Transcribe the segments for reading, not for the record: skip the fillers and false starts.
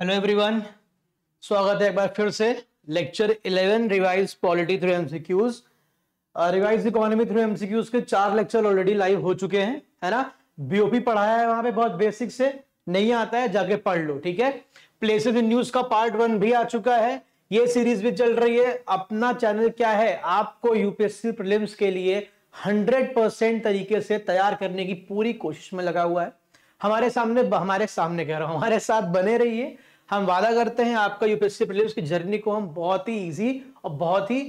Hello everyone, स्वागत है एक बार फिर से lecture 11 revise polity through MCQs. Revise economy through MCQs के 4 लेक्चर ऑलरेडी लाइव हो चुके हैं, है ना। बीओपी पढ़ाया है वहां पे, बहुत बेसिक से, नहीं आता है जाके पढ़ लो, ठीक है। प्लेसेस इन न्यूज का पार्ट 1 भी आ चुका है, ये सीरीज भी चल रही है। अपना चैनल क्या है, आपको यूपीएससी प्रीलिम्स के लिए 100% तरीके से तैयार करने की पूरी कोशिश में लगा हुआ है। हमारे सामने कह रहा हूं, हमारे साथ बने रहिए। हम वादा करते हैं आपका यूपीएससी प्रीलिम्स की जर्नी को हम बहुत ही इजी और बहुत ही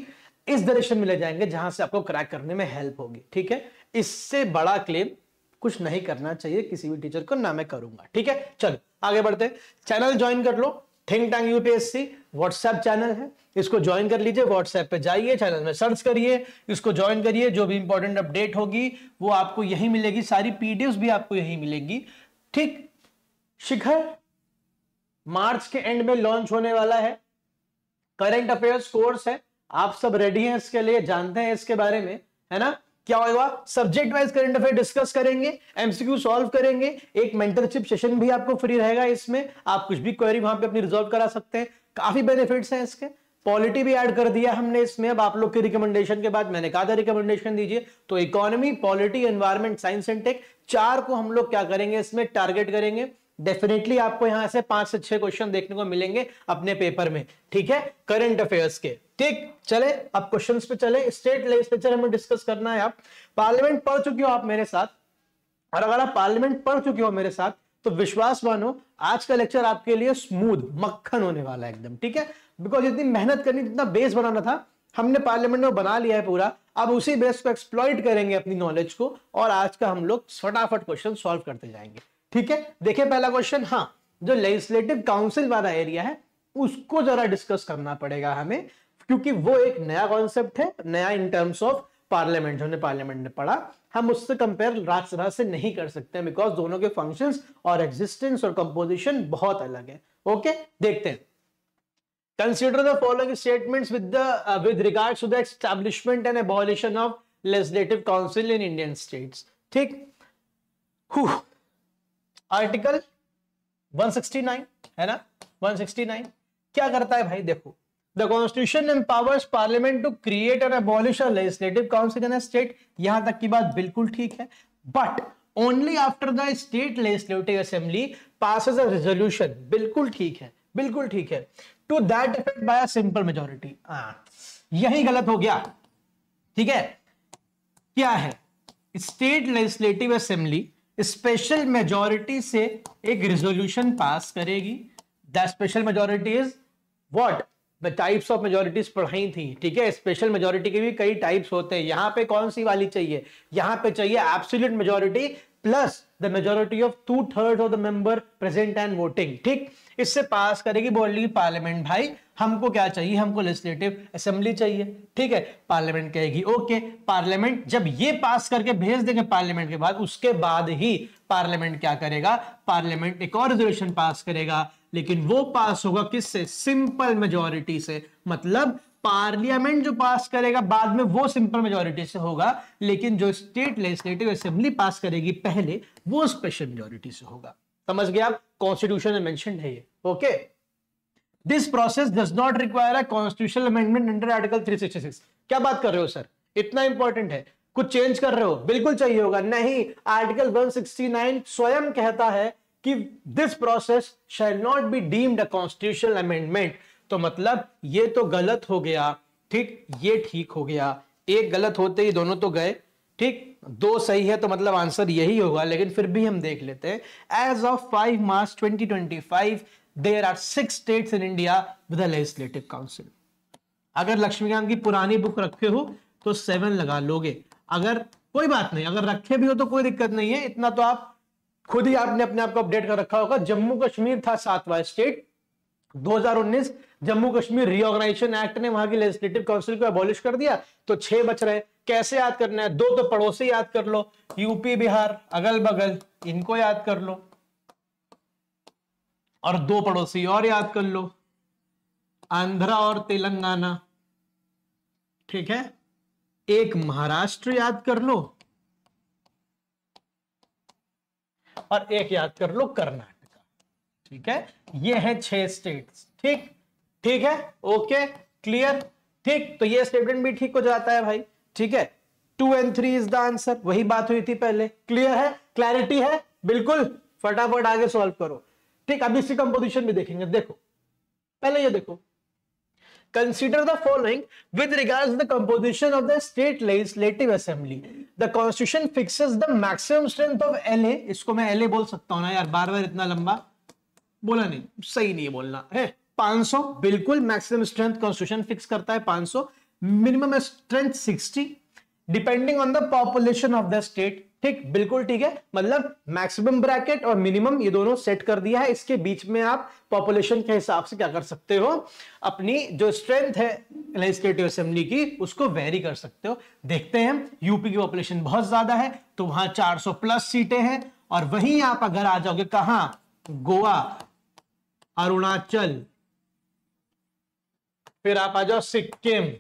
इस डायरेक्शन में ले जाएंगे जहां से आपको क्रैक करने में हेल्प होगी, ठीक है। इससे बड़ा क्लेम कुछ नहीं करना चाहिए किसी भी टीचर को, ना मैं करूंगा, ठीक है। चलो आगे बढ़ते हैं। चैनल ज्वाइन कर लो, think tank UPSC WhatsApp channel है, इसको ज्वाइन कर लीजिए। व्हाट्सएप पे जाइए, चैनल में सर्च करिए, इसको ज्वाइन करिए। जो भी इंपॉर्टेंट अपडेट होगी वो आपको यही मिलेगी, सारी पीडीएफ भी आपको यही मिलेगी, ठीक। शिखर मार्च के एंड में लॉन्च होने वाला है, करंट अफेयर्स कोर्स है। आप सब रेडी हैं इसके लिए, जानते हैं इसके बारे में, है ना। क्या होगा, subject wise current affair discuss करेंगे, एमसीक्यू सॉल्व करेंगे, एक मेंटरशिप सेशन भी आपको फ्री रहेगा। इसमें आप कुछ भी क्वेरी वहां पे अपनी रिजॉल्व करा सकते हैं। काफी बेनिफिट्स हैं इसके। पॉलिटी भी ऐड कर दिया हमने इसमें। अब आप लोग की रिकमेंडेशन के बाद मैंने कहा था रिकमेंडेशन दीजिए, तो economy, polity, environment, science and tech, 4 को हम लोग क्या करेंगे, इसमें टारगेट करेंगे। डेफिनेटली आपको यहां से 5 से 6 क्वेश्चन देखने को मिलेंगे अपने पेपर में, ठीक है, करंट अफेयर्स के। ठीक, चले अब क्वेश्चंस पे चले। स्टेट लेजिस्लेचर हमें डिस्कस करना है। आप पार्लियामेंट पढ़ चुके हो आप मेरे साथ, और अगर आप पार्लियामेंट पढ़ चुके हो मेरे साथ तो विश्वास मानो आज का लेक्चर आपके लिए स्मूथ मक्खन होने वाला है एकदम, ठीक है। बिकॉज इतनी मेहनत करनी, जितना बेस बनाना था हमने पार्लियामेंट में बना लिया है पूरा। अब उसी बेस को एक्सप्लॉइट करेंगे अपनी नॉलेज को, और आज का हम लोग फटाफट क्वेश्चन सॉल्व करते जाएंगे, ठीक है। देखिए पहला क्वेश्चन, हाँ, जो लेजिस्लेटिव काउंसिल वाला एरिया है उसको जरा डिस्कस करना पड़ेगा हमें, क्योंकि वो एक नया कॉन्सेप्ट है, नया इन टर्म्स ऑफ पार्लियामेंट, जो पार्लियामेंट ने पढ़ा, हम उससे कंपेयर राज्यसभा से नहीं कर सकते, बिकॉज दोनों के फंक्शंस और एग्जिस्टेंस और कंपोजिशन बहुत अलग है। ओके, देखते हैं। Consider the following statements with regards to the establishment and abolition of legislative council in Indian states, ठीक। आर्टिकल 169 है ना, 169 क्या करता है भाई, देखो। The constitution empowers parliament to create and abolish a legislative council in a state. यहां तक की बात बिल्कुल ठीक है, but only after the state legislative assembly passes a resolution. बिल्कुल ठीक है, बिल्कुल ठीक है। To that effect by a simple majority. यही गलत हो गया, ठीक है। क्या है, state legislative assembly special majority से एक रेजोल्यूशन पास करेगी। The special majority is what, the types of majorities पढ़ाई थी, ठीक है। स्पेशल मेजॉरिटी के भी कई टाइप्स होते हैं। यहां पे कौन सी वाली चाहिए, यहां पे चाहिए absolute majority plus the majority of 2/3 of the member present and voting, ठीक। इससे पास करेगी बोलेगी पार्लियामेंट, भाई हमको क्या चाहिए, हमको लेजिस्लेटिव असेंबली चाहिए, ठीक है। पार्लियामेंट कहेगी ओके। पार्लियामेंट जब ये पास करके भेज देंगे पार्लियामेंट के बाद, उसके बाद ही पार्लियामेंट क्या करेगा, पार्लियामेंट एक और रेजोल्यूशन पास करेगा, लेकिन वो पास होगा किससे, सिंपल मेजॉरिटी से। मतलब पार्लियामेंट जो पास करेगा बाद में वो सिंपल मेजॉरिटी से होगा, लेकिन जो स्टेट लेजिस्लेटिव असेंबली पास करेगी पहले, वो स्पेशल मेजॉरिटी से होगा। समझ गया आप, कॉन्स्टिट्यूशन में मेंशन्ड है ये, okay. This process does not require a constitutional amendment under article 366। क्या बात कर रहे हो सर, इतना इंपॉर्टेंट है, कुछ चेंज कर रहे हो, बिल्कुल चाहिए होगा। नहीं, आर्टिकल 169 स्वयं कहता है कि this process shall not be deemed a constitutional amendment. तो मतलब ये तो गलत हो गया, ठीक, ये ठीक हो गया। एक गलत होते ही दोनों तो गए, ठीक। 2 सही है तो मतलब आंसर यही होगा, लेकिन फिर भी हम देख लेते हैं। As of 5 March 2025 there are 6 states in India with a legislative council. अगर लक्ष्मीकांत की पुरानी बुक रखे हो तो 7 लगा लोगे, अगर कोई बात नहीं, अगर रखे भी हो तो कोई दिक्कत नहीं है, इतना तो आप खुद ही आपने अपने आप को अपडेट कर रखा होगा। जम्मू कश्मीर था 7वां state. 2019 Jammu Kashmir reorganisation act ने वहां की लेजिस्लेटिव काउंसिल को अबॉलिश कर दिया, तो 6 बच रहे। कैसे याद करना है, 2 तो पड़ोसी याद कर लो, यूपी बिहार अगल बगल, इनको याद कर लो, और 2 पड़ोसी और याद कर लो, आंध्रा और तेलंगाना, ठीक है। एक महाराष्ट्र याद कर लो, और एक याद कर लो कर्नाटका, ठीक है, ये है 6 स्टेट्स। ठीक, ठीक है, ओके, क्लियर। ठीक, तो ये स्टेटमेंट भी ठीक हो जाता है भाई। ठीक है, 2 and 3 इज द आंसर, वही बात हुई थी पहले। क्लियर है, क्लैरिटी है, बिल्कुल। फटाफट आगे सॉल्व करो। ठीक, अभी इसकी कंपोजिशन भी देखेंगे। देखो पहले ये देखो, consider the following with regards the composition of the state legislative assembly. The constitution fixes the maximum strength of LA. इसको मैं एलए बोल सकता हूं ना यार, बार बार इतना लंबा बोला नहीं, सही नहीं बोलना है। 500 बिल्कुल मैक्सिमम स्ट्रेंथ कॉन्स्टिट्यूशन फिक्स करता है 500, minimum strength 60 depending on the population of the state. ठीक, बिल्कुल ठीक है, मतलब मैक्सिमम ब्रैकेट और मिनिमम ये दोनों सेट कर दिया है। इसके बीच में आप पॉपुलेशन के हिसाब से क्या कर सकते हो, अपनी जो स्ट्रेंथ है लेजिस्लेटिव असेंबली की उसको वेरी कर सकते हो। देखते हैं, यूपी की पॉपुलेशन बहुत ज्यादा है तो वहां 400 प्लस सीटें हैं, और वहीं आप अगर आ जाओगे कहां, गोवा, अरुणाचल, फिर आप आ जाओ सिक्किम,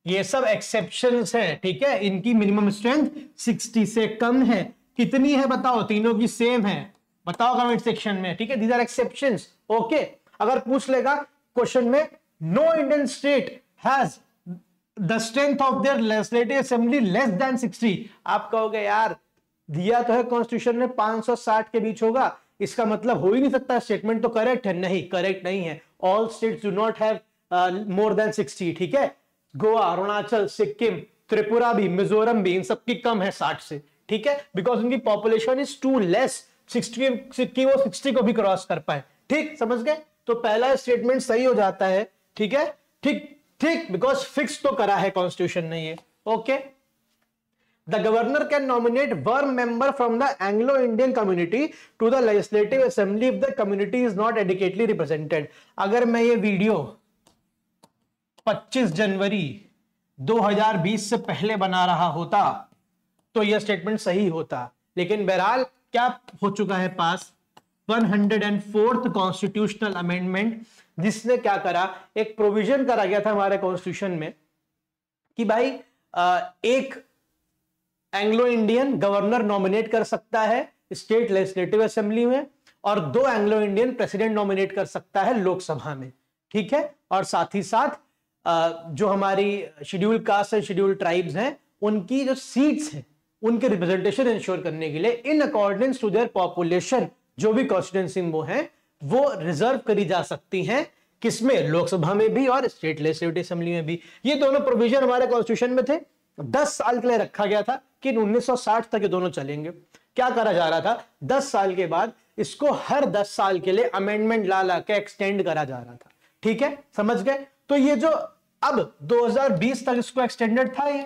ये सब एक्सेप्शंस हैं। ठीक है, इनकी मिनिमम स्ट्रेंथ 60 से कम है। कितनी है बताओ, तीनों की सेम है, बताओ कमेंट सेक्शन में। ठीक है, दीज आर एक्सेप्शंस। ओके, अगर पूछ लेगा क्वेश्चन में, no Indian state has the strength of their legislative assembly less than 60, आप कहोगे यार दिया तो है कॉन्स्टिट्यूशन ने 560 के बीच होगा, इसका मतलब हो ही नहीं सकता, स्टेटमेंट तो करेक्ट है। नहीं, करेक्ट नहीं है। All states do not have more than 60। ठीक है, गोवा, अरुणाचल, सिक्किम, त्रिपुरा भी, मिजोरम भी, इन सबकी कम है 60 से। ठीक है, बिकॉज उनकी पॉपुलेशन इज टू लेस 60 की वो 60 को भी क्रॉस कर पाए। ठीक, समझ गए, तो पहला स्टेटमेंट सही हो जाता है। ठीक है, ठीक ठीक, बिकॉज फिक्स तो करा है कॉन्स्टिट्यूशन ने ये। Okay, the governor can nominate one member from the Anglo Indian community to the legislative assembly if the community is not adequately represented. अगर मैं ये वीडियो 25 जनवरी 2020 से पहले बना रहा होता तो यह स्टेटमेंट सही होता, लेकिन बहरहाल क्या हो चुका है पास, 104th कॉन्स्टिट्यूशनल अमेंडमेंट, जिसने क्या करा, एक प्रोविजन करा गया था हमारे कॉन्स्टिट्यूशन में कि भाई एक एंग्लो इंडियन गवर्नर नॉमिनेट कर सकता है स्टेट लेजिस्लेटिव असेंबली में, और 2 एंग्लो इंडियन प्रेसिडेंट नॉमिनेट कर सकता है लोकसभा में। ठीक है, और साथ ही साथ जो हमारी schedule caste and schedule tribes हैं उनकी जो सीट्स हैं उनके रिप्रेजेंटेशन इंश्योर करने के लिए in accordance to their population जो भी कॉन्स्टिट्यूंसी वो हैं वो रिजर्व करी जा सकती हैं, किसमें, लोकसभा में भी और स्टेट लेजिस्लेटिव असेंबली में भी। ये दोनों प्रोविजन हमारे कॉन्स्टिट्यूशन में थे, 10 साल के लिए रखा गया था कि 1960 तक ये दोनों चलेंगे। क्या करा जा रहा था, 10 साल के बाद इसको हर 10 साल के लिए अमेंडमेंट ला के एक्सटेंड करा जा रहा था। ठीक है, समझ गए, तो ये जो अब 2020 तक इसको एक्सटेंडेड था ये।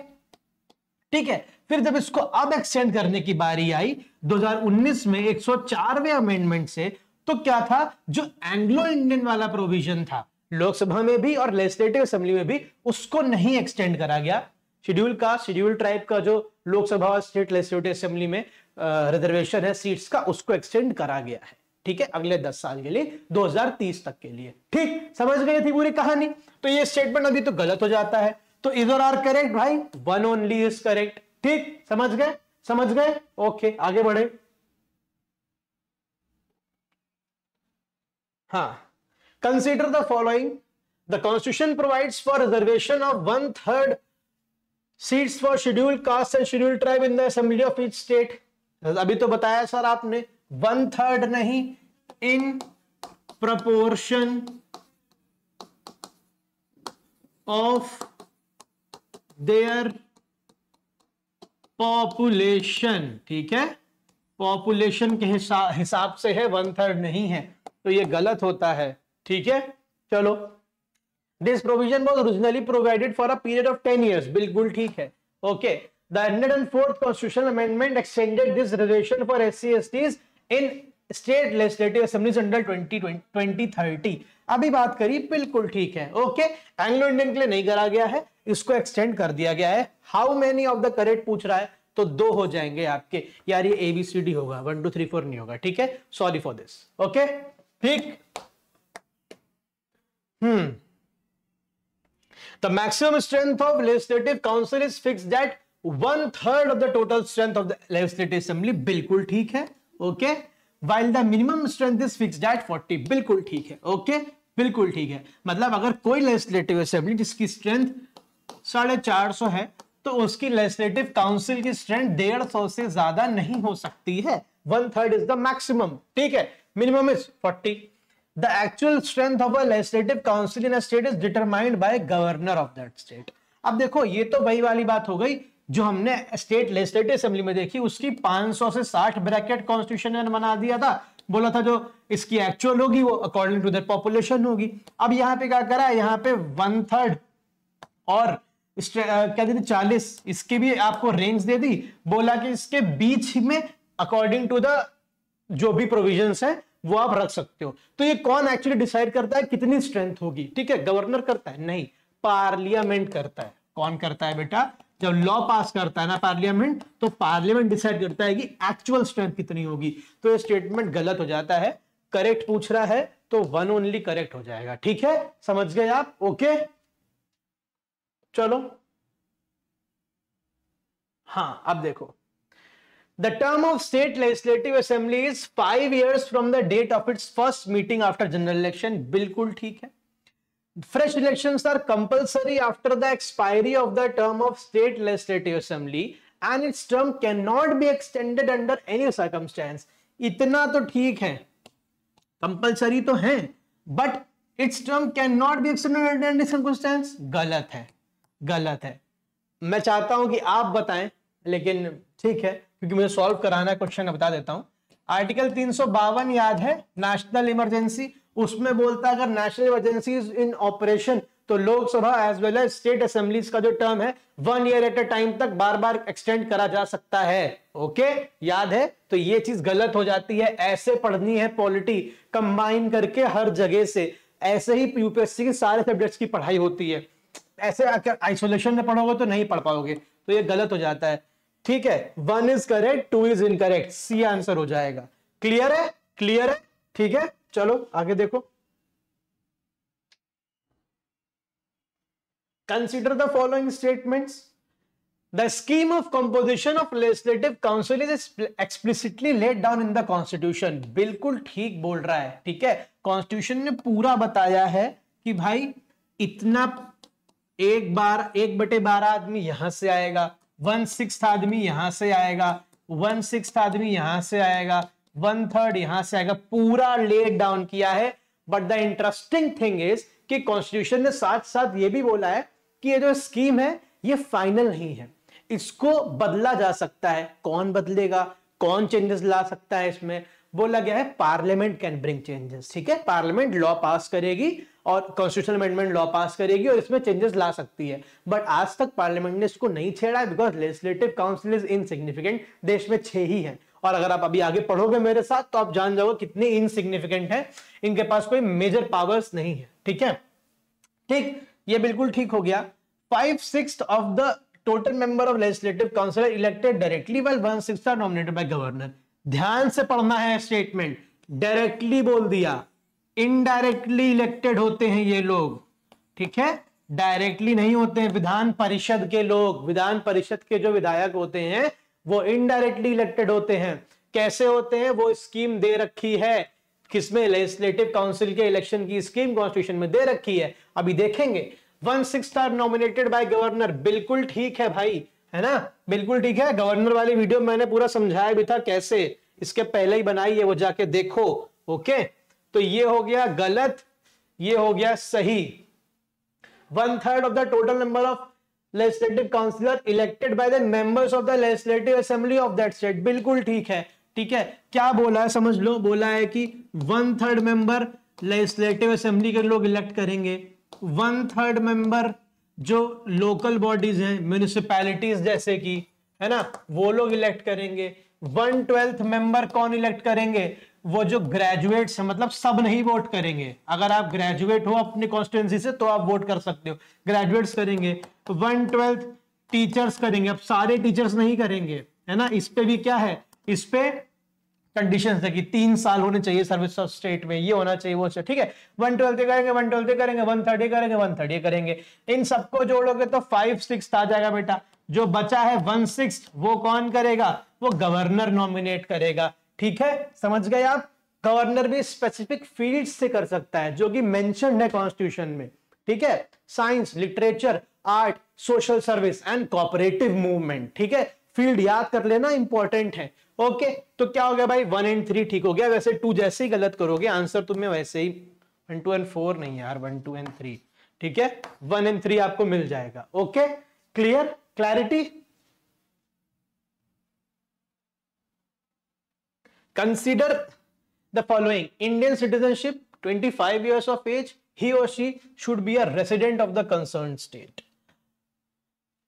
ठीक है, फिर जब इसको अब एक्सटेंड करने की बारी आई 2019 में 104वें अमेंडमेंट से, तो क्या था, जो एंग्लो इंडियन वाला प्रोविजन था लोकसभा में भी और लेजिस्लेटिव असेंबली में भी, उसको नहीं एक्सटेंड करा गया। शेड्यूल कास्ट शेड्यूल ट्राइब का जो लोकसभा और स्टेट लेजिस्लेटिव असेंबली में रिजर्वेशन है सीट्स का, उसको एक्सटेंड करा गया है। ठीक है, अगले 10 साल के लिए, 2030 तक के लिए। ठीक, समझ गए थी पूरी कहानी। तो ये स्टेटमेंट अभी तो गलत हो जाता है, तो इधर आर करेक्ट भाई, वन ओनली इज करेक्ट। ठीक, समझ गए, समझ गए, ओके, आगे बढ़े। हाँ, consider the following, the constitution provides for reservation of 1/3 seats for schedule caste and schedule tribe in the assembly of each state. अभी तो बताया सर आपने, 1/3 नहीं, in proportion of their population. ठीक है, पॉपुलेशन के हिसाब से है, 1/3 नहीं है, तो ये गलत होता है। ठीक है, चलो, this provision was originally provided for a period of 10 years, बिल्कुल ठीक है। Okay, the 104th constitutional amendment extended this reservation for SC/STs in state legislative assemblies under 2030। अभी बात करी, बिल्कुल ठीक है। ओके, एंग्लो इंडियन के लिए नहीं करा गया है, इसको एक्सटेंड कर दिया गया है। How many of the correct पूछ रहा है, तो 2 हो जाएंगे आपके यार, ये ABCD होगा, 1 2 3 4 नहीं होगा। ठीक है, सॉरी फॉर दिस। ओके, ठीक। The maximum strength of legislative council is fixed at 1/3 of the total strength of the legislative assembly, बिल्कुल ठीक है। Okay, while the minimum strength is fixed at 40। बिल्कुल ठीक है, ओके बिल्कुल ठीक है। मतलब अगर कोई लेजिस्लेटिव असेंबली जिसकी स्ट्रेंथ 450 है तो उसकी लेजिस्लेटिव काउंसिल की स्ट्रेंथ 150 से ज्यादा नहीं हो सकती है। 1/3 इज द मैक्सिमम, ठीक है, minimum is 40। The actual strength of a legislative council in a state is determined by governor of that state। अब देखो ये तो वही वाली बात हो गई जो हमने स्टेट लेजिस्लेटिव असेंबली में देखी, उसकी 500 से 60 ब्रैकेट कॉन्स्टिट्यूशन ने बना दिया था, बोला था जो इसकी एक्चुअल होगी वो अकॉर्डिंग टू द पॉपुलेशन होगी। अब यहाँ पे क्या करा, यहाँ पे 1/3 और क्या दे दी 40, इसकी भी आपको रेंज दे दी, बोला कि इसके बीच में अकॉर्डिंग टू द जो भी प्रोविजंस है वो आप रख सकते हो। तो ये कौन एक्चुअली डिसाइड करता है कितनी स्ट्रेंथ होगी? ठीक है, गवर्नर करता है? नहीं, पार्लियामेंट करता है। कौन करता है बेटा? जब लॉ पास करता है ना पार्लियामेंट, तो पार्लियामेंट डिसाइड करता है कि एक्चुअल स्ट्रेंथ कितनी होगी। तो ये स्टेटमेंट गलत हो जाता है, करेक्ट पूछ रहा है तो 1 ओनली करेक्ट हो जाएगा। ठीक है, समझ गए आप? ओके चलो, हाँ अब देखो, The term of state legislative assembly is 5 years from the date of its first meeting after general election। बिल्कुल ठीक है। Fresh elections are compulsory after the expiry of the term of state legislative assembly and its term cannot be extended under any circumstance। इतना तो ठीक है, compulsory तो है, but it's term can not be extended under any circumstance. गलत है, गलत है। मैं चाहता हूं कि आप बताएं, लेकिन ठीक है क्योंकि मुझे सॉल्व कराना है क्वेश्चन, बता देता हूं। आर्टिकल 352 याद है, नेशनल इमरजेंसी, उसमें बोलता है अगर national emergency is in operation तो Lok Sabha as well as state assemblies का जो टर्म है 1 ईयर एट अ टाइम तक बार बार एक्सटेंड करा जा सकता है। ओके, याद है? तो ये चीज गलत हो जाती है, ऐसे पढ़नी है पॉलिटी कंबाइन करके हर जगह से, ऐसे ही यूपीएससी के सारे सब्जेक्ट्स की पढ़ाई होती है। ऐसे अगर आइसोलेशन में पढ़ोगे तो नहीं पढ़ पाओगे, तो ये गलत हो जाता है। ठीक है, 1 is correct, 2 is incorrect, C answer हो जाएगा। क्लियर है? क्लियर है? ठीक है, चलो आगे देखो। Consider the following statements. The scheme of composition of legislative council is explicitly laid down in the constitution. बिल्कुल ठीक बोल रहा है, ठीक है, कॉन्स्टिट्यूशन ने पूरा बताया है कि भाई इतना 1/12 आदमी यहां से आएगा, 1/6 आदमी यहां से आएगा, 1/6 आदमी यहां से आएगा, 1/3 यहां से आएगा, पूरा लेड डाउन किया है। But the interesting thing is कि कॉन्स्टिट्यूशन ने साथ साथ ये भी बोला है कि ये जो स्कीम है ये फाइनल नहीं है, इसको बदला जा सकता है। कौन बदलेगा, कौन चेंजेस ला सकता है? इसमें बोला गया है पार्लियामेंट कैन ब्रिंग चेंजेस। ठीक है, पार्लियामेंट लॉ पास करेगी और कॉन्स्टिट्यूशनल अमेंडमेंट लॉ पास करेगी और इसमें चेंजेस ला सकती है। बट आज तक पार्लियामेंट ने इसको नहीं छेड़ा है, because legislative council is insignificant. देश में 6 ही है, और अगर आप अभी आगे पढ़ोगे मेरे साथ तो आप जान जाओगे कितने इनसिग्निफिकेंट है, इनके पास कोई मेजर पावर्स नहीं है। ठीक है, ठीक, ये बिल्कुल ठीक हो गया। 5/6 of the total member of legislative council are elected directly while 1/6 are nominated by governor. ध्यान से पढ़ना है स्टेटमेंट, डायरेक्टली बोल दिया, इनडायरेक्टली इलेक्टेड होते हैं ये लोग। ठीक है, डायरेक्टली नहीं होते हैं। विधान परिषद के लोग, विधान परिषद के जो विधायक होते हैं वो इनडायरेक्टली इलेक्टेड होते हैं। कैसे होते हैं? वो स्कीम दे रखी है, किसमें? लेजिस्लेटिव काउंसिल के इलेक्शन की स्कीम कॉन्स्टिट्यूशन में दे रखी है, अभी देखेंगे। 1/6 आर नॉमिनेटेड बाय गवर्नर, बिल्कुल ठीक है भाई, है ना, बिल्कुल ठीक है। गवर्नर वाली वीडियो मैंने पूरा समझाया भी था कैसे, इसके पहले ही बनाई है, वो जाके देखो। ओके, तो ये हो गया गलत, ये हो गया सही। 1/3 of the total number of legislative councillor elected by the members of the legislative assembly of that state, बिल्कुल ठीक है। ठीक है, क्या बोला है समझ लो, बोला है कि 1/3 मेंबर लेजिस्लेटिव असेंबली के लोग इलेक्ट करेंगे, 1/3 मेंबर जो लोकल बॉडीज हैं, म्यूनिसिपैलिटीज जैसे कि, है ना, वो लोग इलेक्ट करेंगे। 1/12 मेंबर कौन इलेक्ट करेंगे? वो जो ग्रेजुएट्स हैं, मतलब सब नहीं वोट करेंगे। अगर आप ग्रेजुएट हो अपनी कॉन्स्टिट्यूएंसी से तो आप वोट कर सकते हो, ग्रेजुएट्स करेंगे। तो 1/12 टीचर्स करेंगे, अब सारे टीचर्स नहीं करेंगे, है ना। इस पे भी क्या है, इस पे कंडीशंस है कि 3 साल होने चाहिए सर्विस ऑफ स्टेट में, ये होना चाहिए वो, ठीक है। 1/12 करेंगे, 1/12 करेंगे, 1/3 करेंगे, 1/3 करेंगे। इन सबको जोड़ोगे तो 5/6 आ जाएगा बेटा। जो बचा है 1/6 वो कौन करेगा? वो गवर्नर नॉमिनेट करेगा। ठीक है, समझ गए आप। गवर्नर भी स्पेसिफिक फील्ड से कर सकता है जो कि मेंशन्ड है कॉन्स्टिट्यूशन में, ठीक है। Science, literature, art, social service and cooperative movement, ठीक है। फील्ड याद कर लेना, इंपॉर्टेंट है। ओके, तो क्या हो गया भाई, 1 और 3 ठीक हो गया। वैसे 2 जैसे ही गलत करोगे आंसर तुम्हें वैसे ही 1, 2 और 4 नहीं यार, 1, 2 और 3, ठीक है। 1 और 3 आपको मिल जाएगा। Okay, clear, clarity. Consider the following. Indian citizenship, 25 years of age, he or she should be a resident of the concerned state.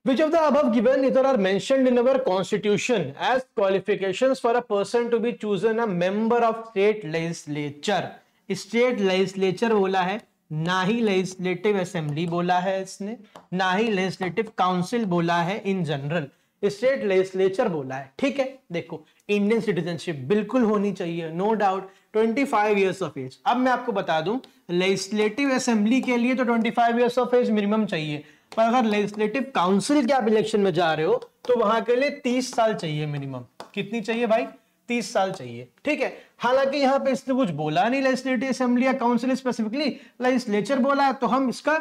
Which of the above given either are mentioned in our constitution as qualifications for a person to be chosen a member of state legislature? State legislature बोला है, ना ही legislative assembly बोला है इसने, ना ही legislative council बोला है in general, state legislature बोला है, ठीक है। देखो, इंडियन सिटीजनशिप बिल्कुल होनी चाहिए, no doubt, 25 years of age. अब मैं आपको बता दूं, लेजिस्लेटिव असेंबली के लिए तो 25 इयर्स ऑफ एज मिनिमम चाहिए, पर अगर लेजिस्लेटिव काउंसिल के आप इलेक्शन में जा रहे हो तो वहां के लिए 30 साल चाहिए मिनिमम। कितनी चाहिए भाई, 30 साल चाहिए, ठीक है। हालांकि यहाँ पे इसने कुछ बोला नहीं लेजिस्लेटिव असेंबली या काउंसिल, स्पेसिफिकली लेजिस्लेचर बोला है, तो हम इसका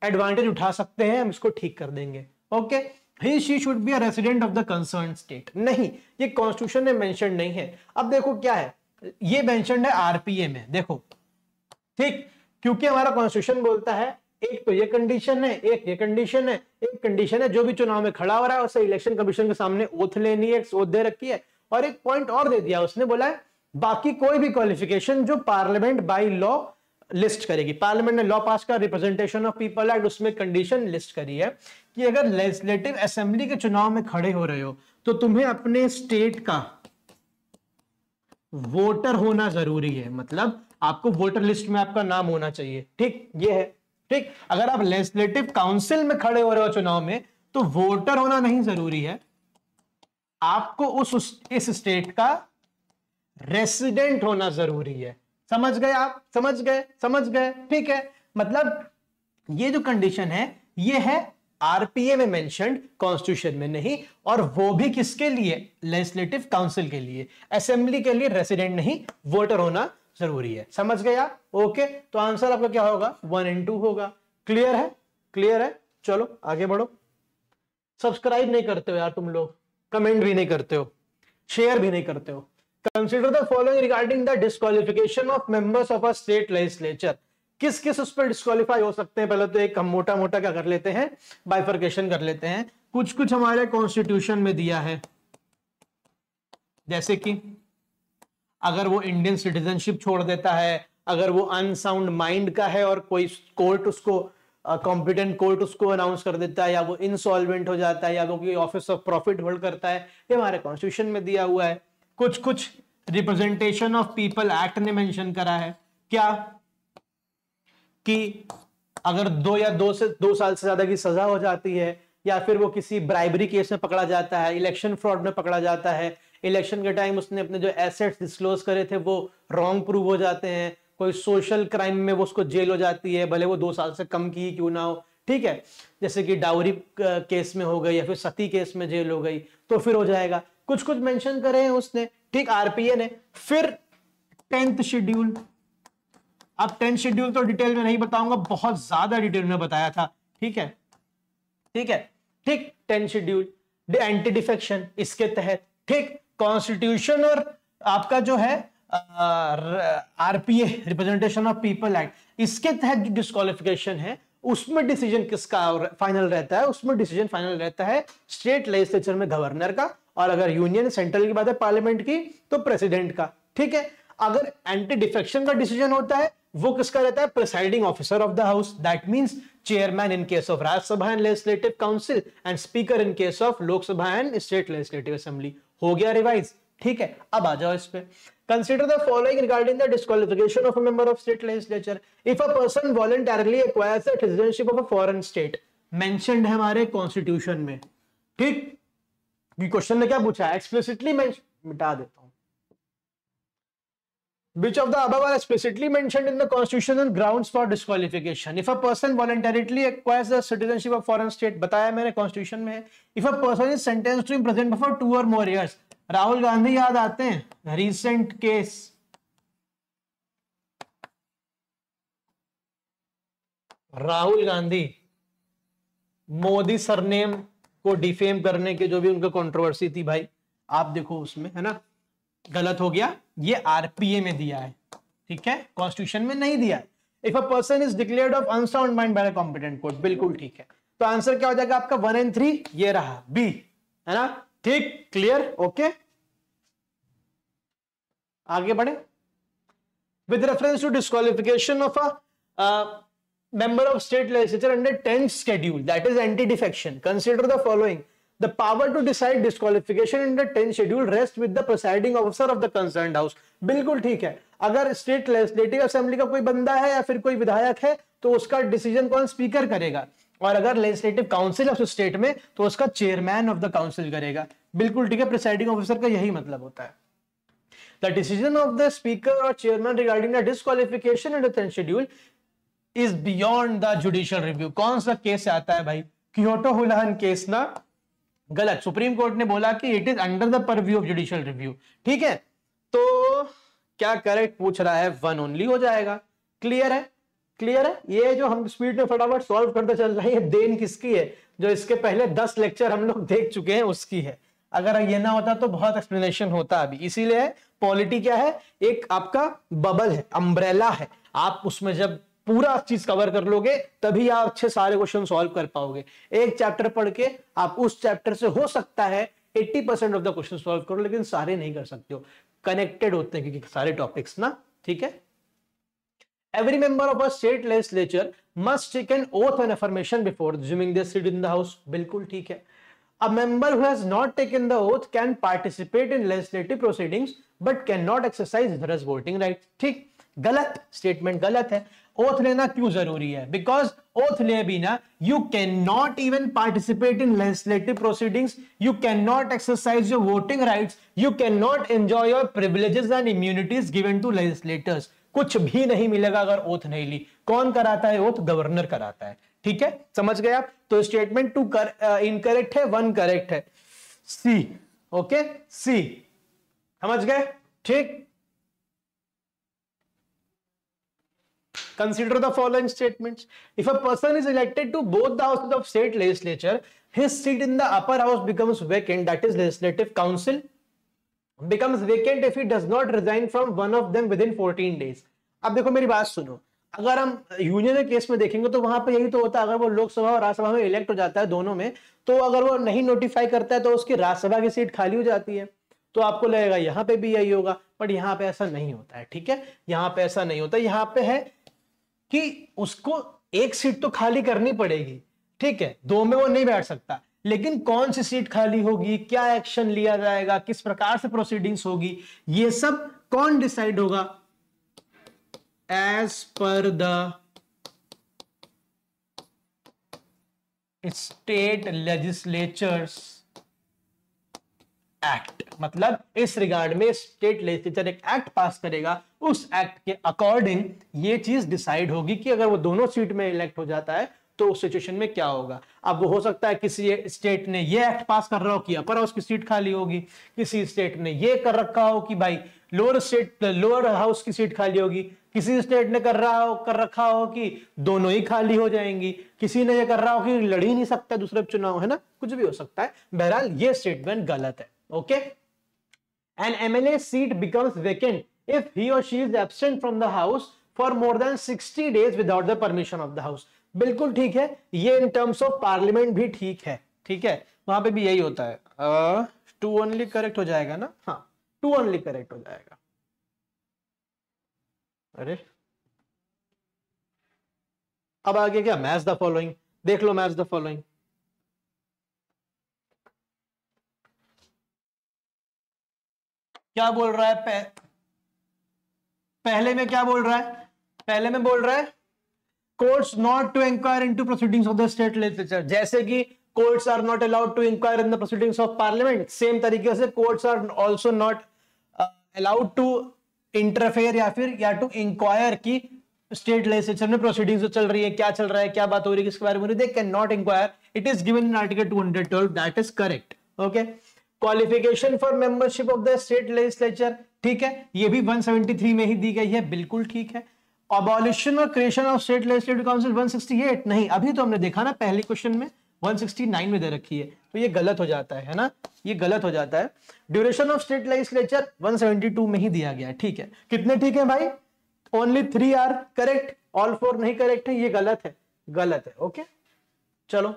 एडवांटेज उठा सकते हैं, हम इसको ठीक कर देंगे। Okay, he she should be a resident of the concerned state, नहीं, ये कॉन्स्टिट्यूशन में मेंशन नहीं है। अब देखो क्या है, ये मेंशन है आरपीए में, देखो, ठीक, क्योंकि हमारा कॉन्स्टिट्यूशन बोलता है एक तो ये कंडीशन है, एक ये कंडीशन है, एक कंडीशन है जो भी चुनाव में खड़ा हो रहा है उसे इलेक्शन कमीशन के सामने ओथ लेनी है, ओथ दे रखी है, और एक पॉइंट और दे दिया उसने, बोला है बाकी कोई भी क्वालिफिकेशन जो पार्लियामेंट बाय लॉ लिस्ट करेगी। पार्लियामेंट ने लॉ पास का रिप्रेजेंटेशन ऑफ पीपल एक्ट, उसमें कंडीशन लिस्ट करी है कि अगर लेजिस्लेटिव असेंबली के चुनाव में खड़े हो रहे हो तो तुम्हें अपने स्टेट का वोटर होना जरूरी है, मतलब आपको वोटर लिस्ट में आपका नाम होना चाहिए, ठीक, ये है, ठीक। अगर आप लेजिस्लेटिव काउंसिल में खड़े हो रहे हो चुनाव में तो वोटर होना नहीं जरूरी है, आपको इस स्टेट का रेसिडेंट होना जरूरी है। समझ गए आप, समझ गए, ठीक है। मतलब ये जो कंडीशन है ये है आरपीए में मेंशन्ड, कॉन्स्टिट्यूशन में नहीं, और वो भी किसके लिए, लेजिस्लेटिव काउंसिल के लिए। असेंबली के लिए रेसिडेंट नहीं, वोटर होना जरूरी है। समझ गए आप? ओके, तो आंसर आपका क्या होगा, 1 और 2 होगा। क्लियर है, क्लियर है, चलो आगे बढ़ो। सब्सक्राइब नहीं करते हो यार तुम लोग, कमेंट भी नहीं करते हो, शेयर भी नहीं करते हो। Consider the following regarding the disqualification of members of a state legislature. किस किस उस पर डिस्क्वालीफाई हो सकते हैं, पहले तो एक हम मोटा मोटा क्या कर लेते हैं, बाइफर्केशन कर लेते हैं। कुछ कुछ हमारे कॉन्स्टिट्यूशन में दिया है, जैसे कि अगर वो इंडियन सिटीजनशिप छोड़ देता है, अगर वो अनसाउंड माइंड का है और कोई कोर्ट उसको कॉम्पिटेंट कोर्ट उसको अनाउंस कर देता है, या वो इंसॉल्वेंट हो जाता है, या वो कोई ऑफिस ऑफ प्रॉफिट होल्ड करता है, ये हमारे कॉन्स्टिट्यूशन में दिया हुआ है। कुछ कुछ रिप्रेजेंटेशन ऑफ पीपल एक्ट ने मेंशन करा है, क्या कि अगर 2 साल से ज्यादा की सजा हो जाती है, या फिर वो किसी ब्राइबरी केस में पकड़ा जाता है, इलेक्शन फ्रॉड में पकड़ा जाता है, इलेक्शन के टाइम उसने अपने जो एसेट्स डिस्क्लोज करे थे वो रॉन्ग प्रूव हो जाते हैं, कोई सोशल क्राइम में वो उसको जेल हो जाती है, भले वो 2 साल से कम की क्यों ना हो, ठीक है। जैसे कि डाउरी केस में हो गई, या फिर सती केस में जेल हो गई, तो फिर हो जाएगा। कुछ कुछ मेंशन करे हैं उसने, ठीक, आरपीए ने। फिर 10th शेड्यूल, अब 10th शेड्यूल तो डिटेल में नहीं बताऊंगा, बहुत ज्यादा डिटेल में बताया था, ठीक है, ठीक है, ठीक। 10th शेड्यूल एंटी डिफेक्शन इसके तहत, ठीक, कॉन्स्टिट्यूशन और आपका जो है RPA representation of people act, इसके तहत जो डिस्क्वालिफिकेशन है उसमें डिसीजन किसका फाइनल रहता है, उसमें डिसीजन फाइनल रहता है स्टेट लेजिस्लेचर में गवर्नर का, और अगर यूनियन सेंट्रल की बात है पार्लियामेंट की तो प्रेसिडेंट का, ठीक है। अगर एंटी डिफेक्शन का डिसीजन होता है वो किसका रहता है, presiding officer of the house, that means chairman in case of Rajya Sabha and legislative council, and speaker in case of Lok Sabha and state legislative assembly. हो गया रिवाइज, ठीक है। अब आ जाओ इस पे। Consider the following regarding the disqualification of a member of state legislature. If a person voluntarily acquires the citizenship of a foreign state, mentioned है हमारे कॉन्स्टिट्यूशन में, ठीक। ये क्वेश्चन ने क्या पूछा है, एक्सप्लिसिटली मिटा देता हूं। Which of the above are explicitly mentioned in the constitution and grounds for disqualification? If a person voluntarily acquires the citizenship of foreign state, बताया मैंने कॉन्स्टिट्यूशन में है। If a person is sentenced to imprisonment for 2 or more years, Rahul Gandhi याद आते हैं, recent case, Rahul Gandhi Modi surname को defame करने के जो भी उनका कंट्रोवर्सी थी भाई, आप देखो उसमें, है ना, गलत हो गया, ये आरपीए में दिया है, ठीक है, कॉन्स्टिट्यूशन में नहीं दिया है। If a person is declared of unsound mind by the competent court, बिल्कुल ठीक है। तो आंसर क्या हो जाएगा आपका 1 और 3, ये रहा बी, है ना, ठीक, क्लियर, ओके। आगे बढ़े। With reference to disqualification of a member of state legislature under 10th schedule, that is anti-defection, consider the following: the power to decide disqualification under 10th schedule rests with the presiding officer of the concerned house। बिल्कुल ठीक है, अगर state legislative assembly का कोई बंदा है या फिर कोई विधायक है तो उसका डिसीजन कौन स्पीकर करेगा, और अगर लेजिस्लेटिव काउंसिल ऑफ स्टेट में तो उसका चेयरमैन ऑफ द काउंसिल करेगा। बिल्कुल ठीक है, प्रिसाइडिंग ऑफिसर का यही मतलब होता है। The decision of the speaker or chairman regarding the disqualification under 10th schedule is beyond the judicial review. कौन सा केस आता है भाई, क्योटो हुलाहन केस ना, गलत, सुप्रीम कोर्ट ने बोला कि it is under the purview of judicial review, ठीक है। तो क्या करेक्ट पूछ रहा है, 1 ओनली हो जाएगा। क्लियर है, क्लियर है। ये जो हम स्पीड में फटाफट सॉल्व करते चल रहे हैं, देन किसकी है, जो इसके पहले 10 लेक्चर हम लोग देख चुके हैं उसकी है। अगर ये ना होता तो बहुत एक्सप्लेनेशन होता अभी। इसीलिए पॉलिटी क्या है, एक आपका बबल है, अम्ब्रेला है, आप उसमें जब पूरा चीज कवर कर लोगे तभी आप अच्छे सारे क्वेश्चन सॉल्व कर पाओगे। एक चैप्टर पढ़ के आप उस चैप्टर से हो सकता है 80% ऑफ द क्वेश्चन सॉल्व करो, लेकिन सारे नहीं कर सकते हो, कनेक्टेड होते हैं क्योंकि सारे टॉपिक्स ना, ठीक है। Every member of a state legislature must take an oath and affirmation before assuming their seat in the house। बिल्कुल ठीक है। A member who has not taken the oath can participate in legislative proceedings but cannot exercise his voting rights। ठीक, गलत, statement गलत है। Oath लेना क्यों जरूरी है, बिकॉज ओथ ले बिना you can not even participate in legislative proceedings, you can not exercise your voting rights, you can not enjoy your privileges and immunities given to legislators. कुछ भी नहीं मिलेगा अगर ओथ नहीं ली। कौन कराता है ओथ, गवर्नर कराता है, ठीक है, समझ गए आप। तो स्टेटमेंट 2 इनकरेक्ट है, 1 करेक्ट है, सी, ओके, सी, समझ गए, ठीक। Consider the following statements. If a person is elected to both the houses of state legislature, his seat in the upper house becomes vacant, that is legislative council becomes vacant if he does not resign from one of them within 14 days। अब देखो मेरी बात सुनो, अगर हम union के case में देखेंगे तो वहां पे यही तो होता है, अगर वो लोकसभा और राज्यसभा में इलेक्ट हो जाता है दोनों में, तो अगर वो नहीं नोटिफाई करता है तो उसकी राज्यसभा की सीट खाली हो जाती है। तो आपको लगेगा यहाँ पे भी यही होगा, बट यहाँ पे ऐसा नहीं होता है, ठीक है, यहाँ पे ऐसा नहीं होता। यहाँ पे है कि उसको एक सीट तो खाली करनी पड़ेगी, ठीक है, 2 में वो नहीं बैठ सकता, लेकिन कौन सी सीट खाली होगी, क्या एक्शन लिया जाएगा, किस प्रकार से प्रोसीडिंग्स होगी, ये सब कौन डिसाइड होगा, as per the state legislatures act. मतलब इस रिगार्ड में स्टेट लेजिस्लेचर एक एक्ट पास करेगा, उस एक्ट के अकॉर्डिंग ये चीज डिसाइड होगी कि अगर वो दोनों सीट में इलेक्ट हो जाता है तो उस सिचुएशन में क्या होगा। अब वो हो सकता है किसी स्टेट ने ये एक्ट पास कर रहा हो कि अपर हाउस की सीट खाली होगी, किसी स्टेट ने ये कर रखा हो कि भाई लोअर हाउस की सीट खाली होगी, किसी स्टेट ने कर रखा हो कि दोनों ही खाली हो जाएंगी, किसी ने ये कर रहा हो कि लड़ ही नहीं सकता दूसरे चुनाव, है ना, कुछ भी हो सकता है। बहरहाल ये स्टेटमेंट गलत है, okay. An MLA seat becomes vacant if he or she is absent from the house for more than 60 days without the permission of the house। बिल्कुल ठीक है, ये इन टर्म्स ऑफ पार्लियामेंट भी ठीक है, ठीक है, वहां पे भी यही होता है। 2 ओनली करेक्ट हो जाएगा ना, हाँ 2 ओनली करेक्ट हो जाएगा। अरे अब आगे क्या, मैच द फॉलोइंग, देख लो मैच द फॉलोइंग। क्या बोल रहा है, पहले में क्या बोल रहा है, पहले में बोल रहा है courts not to inquire into proceedings of the state legislature. जैसे कि courts are not allowed to inquire in the proceedings of parliament, same तरीके से courts are also not allowed to interfere या टू इंक्वायर की state legislature में proceedings जो चल रही है, क्या चल रहा है, क्या बात हो रही है, किसके बारे में, they can not inquire, it is given in article 212, that is correct, okay. Qualification for membership of the state legislature, ठीक है, ये भी 173 में ही दी गई है, बिल्कुल ठीक है। अबॉलिशन और creation of state legislative council 168, नहीं, अभी तो हमने देखा ना पहले क्वेश्चन में 169 में दे रखी है, तो ये गलत हो जाता है ना, ये गलत हो जाता है। ड्यूरेशन ऑफ स्टेट लेजिस्लेचर 172 में ही दिया गया है, ठीक है। कितने ठीक है भाई? ओनली 3 आर करेक्ट, ऑल 4 नहीं करेक्ट है, ये गलत है, गलत है। ओके चलो,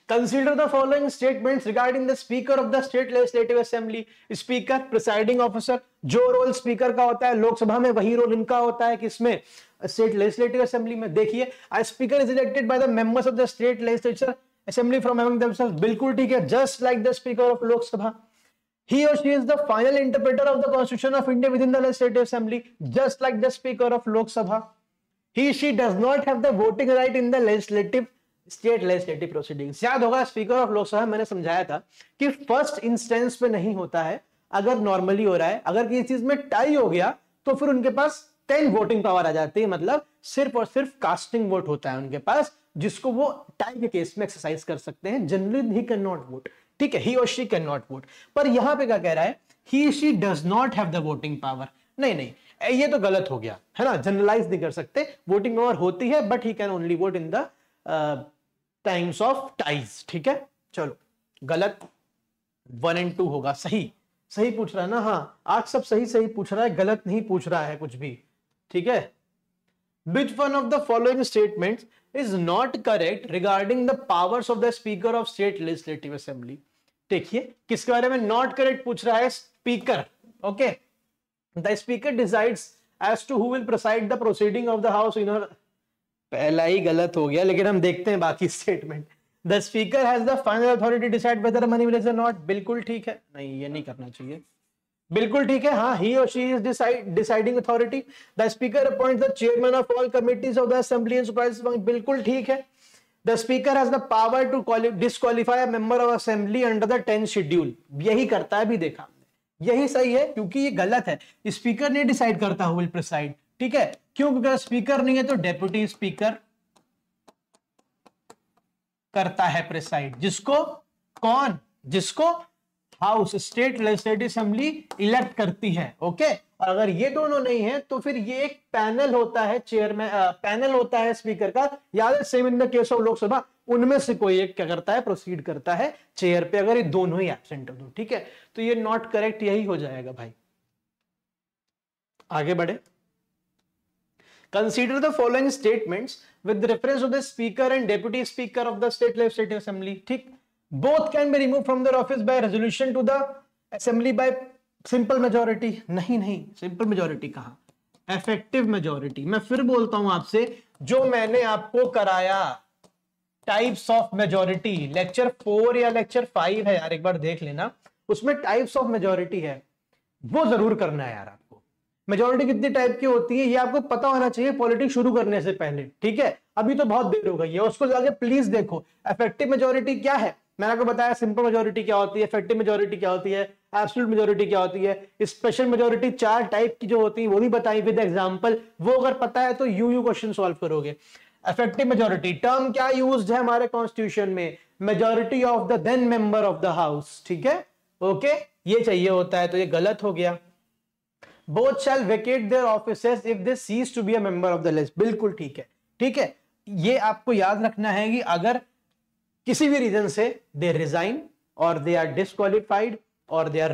Consider the following statements regarding the Speaker of the State Legislative Assembly. Speaker, presiding officer, जो रोल स्पीकर का होता है लोकसभा में वही रोल इनका होता है किसमें? स्टेट लेजिस्लेटिव असेंबली में। देखिए, a speaker is elected by the members of the state legislature assembly from among themselves, बिल्कुल ठीक है, just like the speaker of लोक सभा। He or she is the final interpreter of the Constitution of India within the legislative assembly, just like the speaker of Lok Sabha. He she does not have the voting right in the legislative state legislative proceedings. याद होगा speaker of Lok Sabha मैंने समझाया था कि first instance पे नहीं होता है, अगर नॉर्मली हो रहा है, अगर किसी चीज में टाई हो गया तो फिर उनके पास 10 वोटिंग पावर आ जाती है, मतलब सिर्फ और सिर्फ कास्टिंग वोट होता है उनके पास, जिसको वो टाई के केस में एक्सरसाइज कर सकते हैं। Generally he can not vote, ठीक है, ही और शी कैन नॉट वोट। पर यहां पे क्या कह रहा है? He she does not have the voting power. नहीं नहीं, ये तो गलत हो गया है ना, जनरलाइज नहीं कर सकते, वोटिंग पावर होती है but he can only vote in the times of ties, ठीक है। चलो, गलत 1 और 2 होगा, सही सही पूछ रहा है ना, हाँ आज सब सही सही पूछ रहा है, गलत नहीं पूछ रहा है कुछ भी, ठीक है। Which one of the following statements is not correct regarding the powers of the Speaker of State Legislative Assembly? देखिए किसके बारे में नॉट करेक्ट पूछ रहा है? Speaker, okay. The speaker decides as to who will preside the proceeding of the house in her, पहला ही गलत हो गया, लेकिन हम देखते हैं बाकी statement. The speaker has the final authority decide whether money will और नॉट, बिल्कुल ठीक है, नहीं ये नहीं करना चाहिए, बिल्कुल ठीक है, हाँ ही और she is deciding authority. The speaker appoints the chairman of all committees of the assembly and supervisors, बिल्कुल ठीक है। The speaker has the power to disqualify a member of assembly under the 10th schedule, यही करता है, भी देखा हमने, यही सही है, क्योंकि ये गलत है, स्पीकर नहीं डिसाइड करता हु विल प्रिसाइड, ठीक है। क्यों? क्योंकि स्पीकर नहीं है तो डेप्यूटी स्पीकर करता है प्रिसाइड, जिसको कौन? जिसको house state legislative assembly elect करती है, ओके। और अगर ये दोनों नहीं है तो फिर ये एक पैनल होता है, चेयरमैन पैनल होता है स्पीकर का, याद है, same in the case of Lok Sabha, उनमें से कोई एक क्या करता है? प्रोसीड करता है चेयर पे, अगर ये दोनों ही एब्सेंट हो, ठीक है। तो ये नॉट करेक्ट यही हो जाएगा भाई। आगे बढ़े। Consider the following statements with reference to the speaker and deputy speaker of the state legislative assembly, ठीक। Both can be removed from their office by resolution to the assembly by simple majority, नहीं नहीं, simple majority कहां? Effective majority। मैं फिर बोलता हूं आपसे, जो मैंने आपको कराया टाइप्स ऑफ मेजोरिटी, लेक्चर 4 या लेक्चर 5 है यार, एक बार देख लेना, उसमें टाइप्स ऑफ मेजोरिटी है, वो जरूर करना है यार आपको। मेजोरिटी कितनी टाइप की होती है ये आपको पता होना चाहिए पॉलिटिक्स शुरू करने से पहले, ठीक है। अभी तो बहुत देर हो गई है, उसको जाके प्लीज देखो। इफेक्टिव मेजोरिटी क्या है मैंने आपको बताया, सिंपल मेजोरिटी क्या होती है, इफेक्टिव मेजोरिटी क्या होती है, एब्सोल्यूट मेजोरिटी क्या होती है, स्पेशल मेजोरिटी 4 टाइप की जो होती है वो भी बताई विद एग्जांपल, वो अगर पता है तो यू क्वेश्चन सॉल्व करोगे। इफेक्टिव मेजोरिटी टर्म क्या यूज्ड है हमारे कॉन्स्टिट्यूशन में? Majority of the then member of the house, ठीक है, ओके, ये चाहिए होता है, तो ये गलत हो गया। Both shall vacate their offices if they cease to be a member of the list, बिल्कुल ठीक है, ठीक है। ये आपको याद रखना है कि अगर किसी भी रीजन से दे रिजाइन और दे आर डिस्क्वालिफाइड और दे आर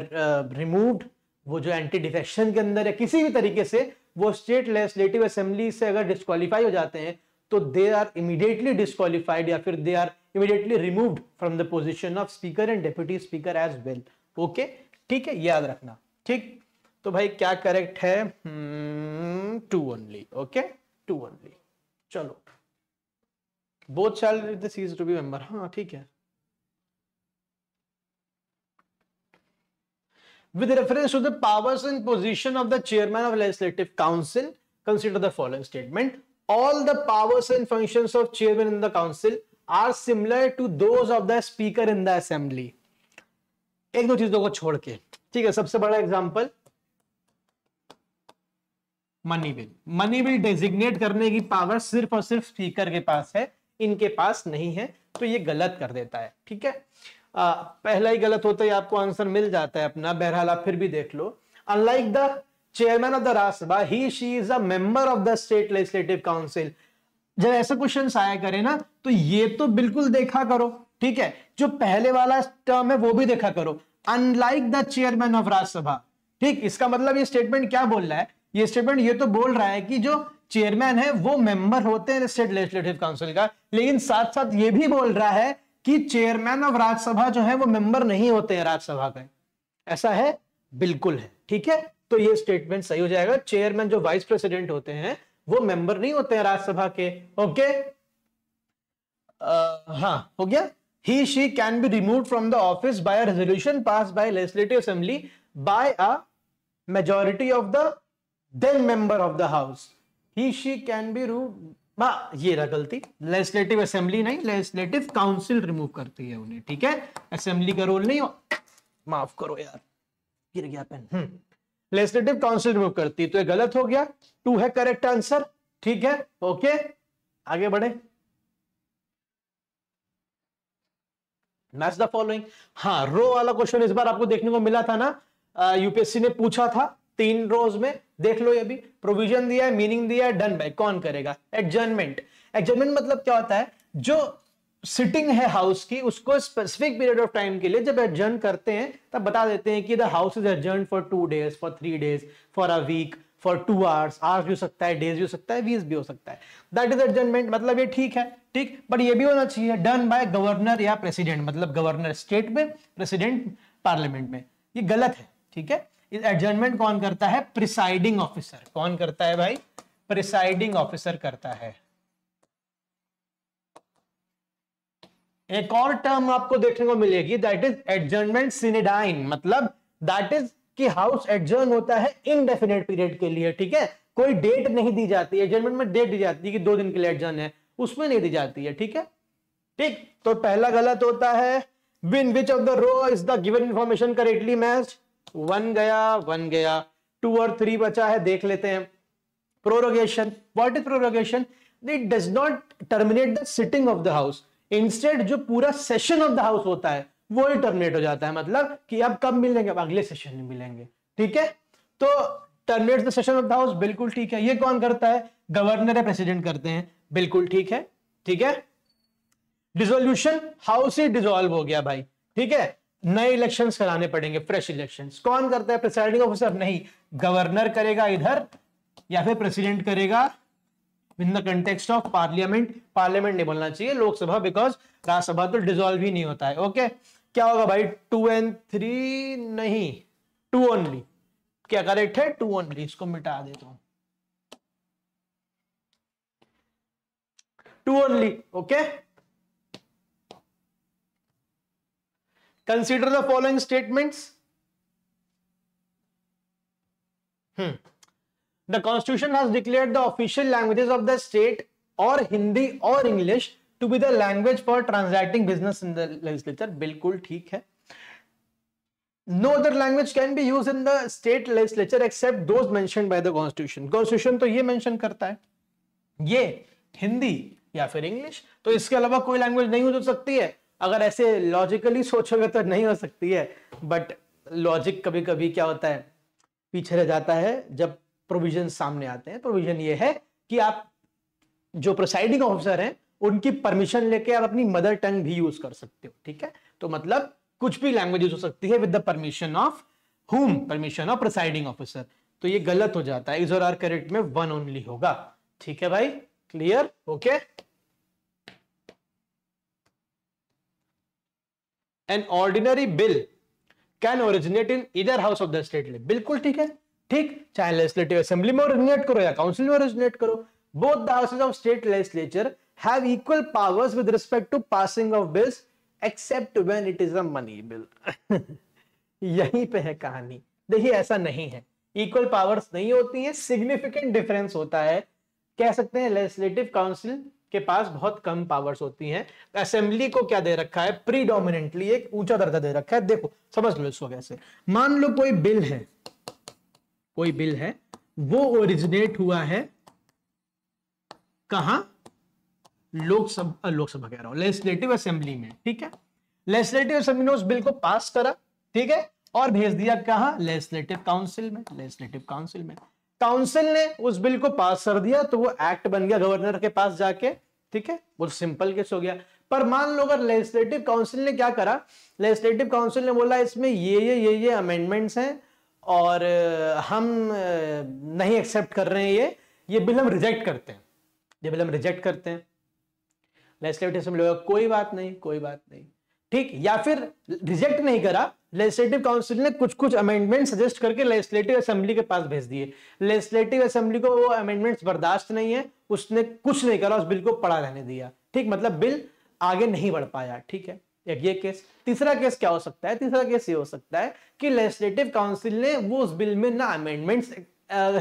रिमूव्ड, वो जो एंटी डिफेक्शन के अंदर है, किसी भी तरीके से वो स्टेट लेजिस्लेटिव असेंबली से अगर डिस्क्वालीफाई हो जाते हैं तो दे आर इमीडिएटली डिस्क्वालिफाइड या फिर they are immediately removed from the position of speaker and deputy speaker as well, okay, ठीक है, याद रखना, ठीक। तो भाई क्या करेक्ट है? 2 ओनली, ओके, 2 ओनली। चलो, both shall cease to be member, हाँ ठीक है। With reference to the powers and position of the chairman of legislative council, consider the following statement. All the powers and functions of chairman in the council are similar to those of the speaker in the assembly. एक दो चीजों को छोड़ के, ठीक है। सबसे बड़ा example money bill, money bill designate करने की पावर सिर्फ और सिर्फ स्पीकर के पास है, इनके पास नहीं है, तो ये गलत कर देता है, ठीक है। पहला ही गलत होता है, आपको आंसर मिल जाता है अपना, बहरहाल आप फिर भी देख लो। Unlike the chairman of the Rajya Sabha, he she is a member of the state legislative council. जब ऐसे क्वेश्चन आया करे ना, तो ये तो बिल्कुल देखा करो, ठीक है, जो पहले वाला टर्म है वो भी देखा करो, unlike the chairman of Rajya Sabha. ठीक, इसका मतलब ये स्टेटमेंट क्या बोल रहा है, ये स्टेटमेंट ये तो बोल रहा है कि जो चेयरमैन है वो मेंबर होते हैं स्टेट लेजिस्लेटिव काउंसिल का, लेकिन साथ साथ ये भी बोल रहा है कि चेयरमैन ऑफ राज्यसभा जो है वो मेंबर नहीं होते हैं राज्यसभा का। ऐसा है, बिल्कुल है, ठीक है, तो ये स्टेटमेंट सही हो जाएगा। चेयरमैन जो वाइस प्रेसिडेंट होते हैं वो मेंबर नहीं होते हैं राज्यसभा के। ओके, हाँ हो गया। He she can be removed from the office by a resolution passed by legislative assembly by a majority of the then member of the house. He she can be removed, ये रहा गलती, legislative assembly नहीं, legislative council remove करती है उन्हें, ठीक है, assembly का रोल नहीं हो, माफ करो यार गिर गया पेन। लेजिस्लेटिव काउंसिल रिमूव करती है, तो ये गलत हो गया, 2 है करेक्ट आंसर, ठीक है। ओके, आगे बढ़े। मैच द फॉलोइंग, हाँ रो वाला क्वेश्चन इस बार आपको देखने को मिला था ना, यूपीएससी ने पूछा था 3 रोज में, देख लो ये भी, प्रोविजन दिया है, मीनिंग दिया है, डन बाय, कौन करेगा। एडजर्नमेंट, एडजर्नमेंट मतलब क्या होता है, जो सिटिंग है हाउस की उसको स्पेसिफिक पीरियड ऑफ टाइम के लिए जब एडजर्न करते हैं तब बता देते हैं कि the house is adjourn for 2 days, for 3 days, for a week, for 2 hours, hours भी हो सकता है, डेज भी हो सकता है, वीक्स भी हो सकता है, दैट इज एडजर्नमेंट। मतलब ये ठीक है, ठीक, बट ये भी होना चाहिए डन बाय गवर्नर या प्रेसिडेंट, मतलब गवर्नर स्टेट में, प्रेसिडेंट पार्लियामेंट में, ये गलत है, ठीक है। एडजर्नमेंट कौन करता है, प्रिसाइडिंग ऑफिसर, कौन करता है भाई, प्रिसाइडिंग ऑफिसर करता है। एक और टर्म आपको देखने को मिलेगी, that is adjournment sine die, मतलब दैट इज कि हाउस एडजर्न होता है इनडेफिनेट पीरियड के लिए, ठीक है, कोई डेट नहीं दी जाती है, एडजर्नमेंट में डेट दी जाती है कि 2 दिन के लिए एडजर्न है, उसमें नहीं दी जाती है, ठीक है, ठीक। तो पहला गलत होता है, in which of the row is the given information correctly matched, 1 गया, 2 और 3 बचा है, देख लेते हैं। Prorogation, what is prorogation, it does not terminate the sitting of the house, instead जो पूरा सेशन ऑफ द हाउस होता है वो ही टर्मिनेट हो जाता है, मतलब कि अब कब मिलेंगे, अब अगले सेशन में मिलेंगे, ठीक है। तो terminate the session of the house, बिल्कुल ठीक है। ये कौन करता है, गवर्नर या प्रेसिडेंट करते हैं, बिल्कुल ठीक है, ठीक है। डिसोल्यूशन, हाउस ही डिसॉल्व हो गया भाई, ठीक है, नए इलेक्शंस कराने पड़ेंगे, फ्रेश इलेक्शंस, कौन करता है, प्रिसाइडिंग ऑफिसर नहीं, गवर्नर करेगा इधर या फिर प्रेसिडेंट करेगा in the context of parliament, parliament नहीं बोलना चाहिए, लोकसभा, बिकॉज राज्यसभा तो डिसॉल्व ही नहीं होता है। ओके, क्या होगा भाई, 2 and 3 नहीं, 2 ओनली, क्या करेक्ट है, 2 ओनली, इसको मिटा देता हूं, 2 only. Okay, consider the following statements. The Constitution has declared the official languages of the state or Hindi or English to be the language for transacting business in the legislature, बिल्कुल ठीक है। No other language can be used in the state legislature except those mentioned by the Constitution. Constitution तो ये mention करता है, ये हिंदी या फिर इंग्लिश, तो इसके अलावा कोई लैंग्वेज नहीं हो सकती है। अगर ऐसे लॉजिकली सोचोगे तो नहीं हो सकती है, बट लॉजिक कभी कभी क्या होता है, पीछे रह जाता है जब प्रोविजन सामने आते हैं। प्रोविजन ये है कि आप जो प्रिसाइडिंग ऑफिसर हैं उनकी परमिशन लेके आप अपनी मदर टंग भी यूज कर सकते हो, ठीक है। तो मतलब कुछ भी लैंग्वेज यूज हो सकती है विद द परमिशन ऑफ हुम, परमिशन ऑफ प्रिसाइडिंग ऑफिसर। तो ये गलत हो जाता है, इज और आर करेक्ट में 1 ओनली होगा, ठीक है भाई, clear. Okay, an ordinary bill can originate in either house of the state, बिल्कुल ठीक है, ठीक, चाहे लेजिस्लेटिव असेंबली में ओरिजिनेट करो या काउंसिल में ओरिजिनेट करो, both the houses of state legislature have equal powers with respect to passing of bills except when it is a money bill. यहीं पे है कहानी, देखिए ऐसा नहीं है, इक्वल पावर्स नहीं होती है, सिग्निफिकेंट डिफरेंस होता है। कह सकते हैं लेजिस्लेटिव काउंसिल के पास बहुत कम पावर्स होती हैं, असेंबली को क्या दे रखा है, प्रीडोमिनेंटली एक ऊंचा दर्जा दे रखा है। देखो समझ लो इसको कैसे, मान लो कोई बिल है, कोई बिल है, वो ओरिजिनेट हुआ है कहां, लोकसभा कह रहा हूं, लेजिस्लेटिव असेंबली में, ठीक है। लेजिस्लेटिव असेंबली ने उस बिल को पास करा, ठीक है, और भेज दिया कहां, लेजिस्लेटिव काउंसिल में। लेजिस्लेटिव काउंसिल में काउंसिल ने उस बिल को पास कर दिया तो वो एक्ट बन गया गवर्नर के पास जाके, ठीक है, वो सिंपल केस हो गया। पर मान लो अगर लेजिस्लेटिव काउंसिल ने क्या करा, लेजिस्लेटिव काउंसिल ने बोला इसमें ये अमेंडमेंट्स हैं और हम नहीं एक्सेप्ट कर रहे हैं, ये बिल हम रिजेक्ट करते हैं, ये बिल हम रिजेक्ट करते हैं। लेजिस्लेटिव असेंबली कोई बात नहीं, कोई बात नहीं, ठीक। या फिर रिजेक्ट नहीं करा, लेजिस्लेटिव काउंसिल ने कुछ कुछ अमेंडमेंट सजेस्ट करके लेजिस्लेटिव असेंबली के पास भेज दिए। लेजिस्लेटिव असेंबली को वो अमेंडमेंट्स बर्दाश्त नहीं है, उसने कुछ नहीं करा, उस बिल को पड़ा रहने दिया, ठीक, मतलब बिल आगे नहीं बढ़ पाया, ठीक है, एक ये केस। तीसरा केस क्या हो सकता है, तीसरा केस ये हो सकता है कि लेजिस्लेटिव काउंसिल ने वो उस बिल में ना अमेंडमेंट्स